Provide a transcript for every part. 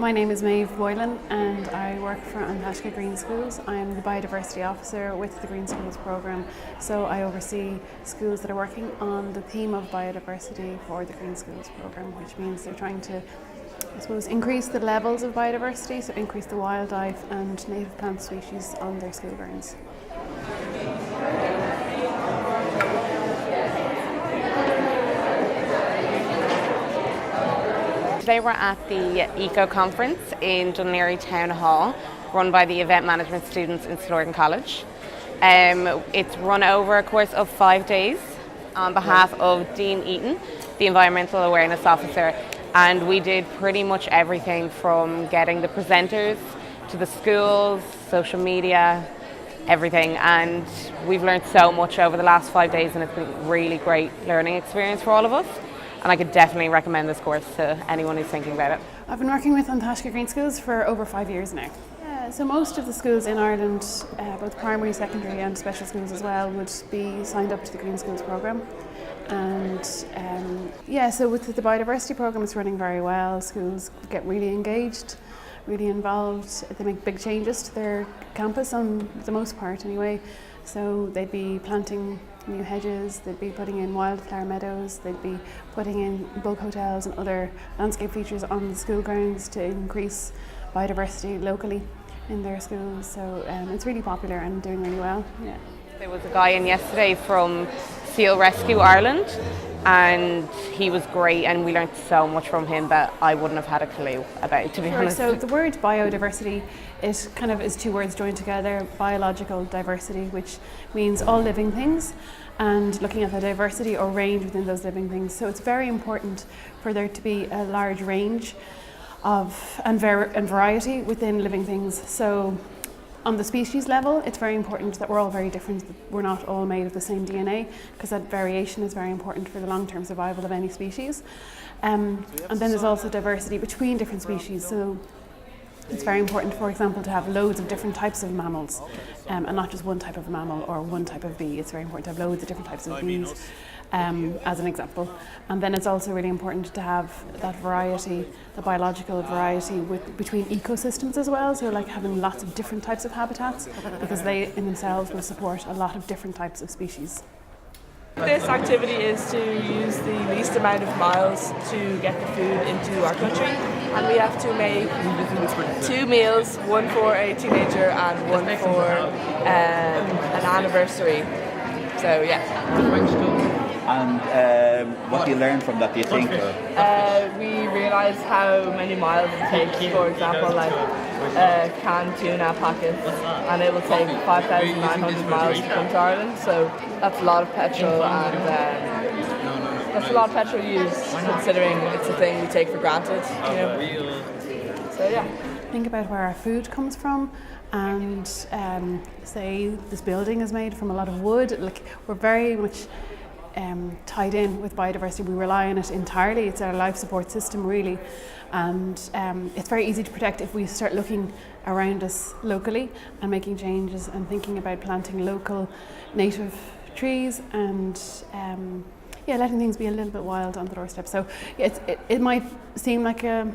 My name is Maeve Boylan and I work for Dun Laoghaire Green Schools. I'm the Biodiversity Officer with the Green Schools programme, so I oversee schools that are working on the theme of biodiversity for the Green Schools programme, which means they're trying to, increase the levels of biodiversity, so increase the wildlife and native plant species on their school grounds. Today we're at the Eco Conference in Dun Laoghaire Town Hall, run by the event management students in Slorgan College. It's run over a course of 5 days on behalf of Dean Eaton, the Environmental Awareness Officer, and we did pretty much everything from getting the presenters to the schools, social media, everything, and we've learned so much over the last 5 days and it's been a really great learning experience for all of us. And I could definitely recommend this course to anyone who's thinking about it. I've been working with Dun Laoghaire Green Schools for over 5 years now. So most of the schools in Ireland, both primary, secondary and special schools as well, would be signed up to the Green Schools programme. And so with the biodiversity programme, it's running very well. Schools get really engaged, really involved. They make big changes to their campus on the most part anyway. So they'd be planting new hedges, they'd be putting in wildflower meadows, they'd be putting in bulk hotels and other landscape features on the school grounds to increase biodiversity locally in their schools. So it's really popular and doing really well. Yeah. There was a guy in yesterday from Seal Rescue Ireland and he was great and we learned so much from him that I wouldn't have had a clue about, to be honest. So the word biodiversity, it kind of is two words joined together: biological diversity, which means all living things, and looking at the diversity or range within those living things. So it's very important for there to be a large range of and variety within living things. So on the species level, it's very important that we're all very different, that we're not all made of the same DNA, because that variation is very important for the long-term survival of any species. And then there's also diversity between different species. So it's very important, for example, to have loads of different types of mammals and not just one type of mammal or one type of bee. It's very important to have loads of different types of bees, as an example. And then it's also really important to have that variety, the biological variety between ecosystems as well. So like having lots of different types of habitats, because they in themselves will support a lot of different types of species. This activity is to use the least amount of miles to get the food into our country, and we have to make 2 meals, one for a teenager and one for an anniversary. So yeah. And what do you learn from that, do you think? We realise how many miles it takes, for example, like canned tuna packets, and it will take 5,900 miles to come to Ireland, so that's a lot of petrol, and that's a lot of petrol used considering it's a thing we take for granted, you know. So yeah. Think about where our food comes from, and say this building is made from a lot of wood. Like, we're very much tied in with biodiversity. We rely on it entirely. It's our life support system, really, and it's very easy to protect if we start looking around us locally and making changes and thinking about planting local native trees and letting things be a little bit wild on the doorstep. So it might seem like an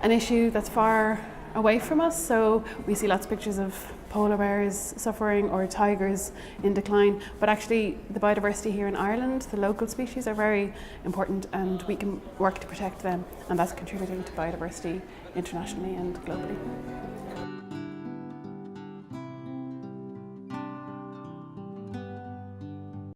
issue that's far away from us. So we see lots of pictures of polar bears suffering or tigers in decline, but actually the biodiversity here in Ireland, the local species, are very important and we can work to protect them, and that's contributing to biodiversity internationally and globally.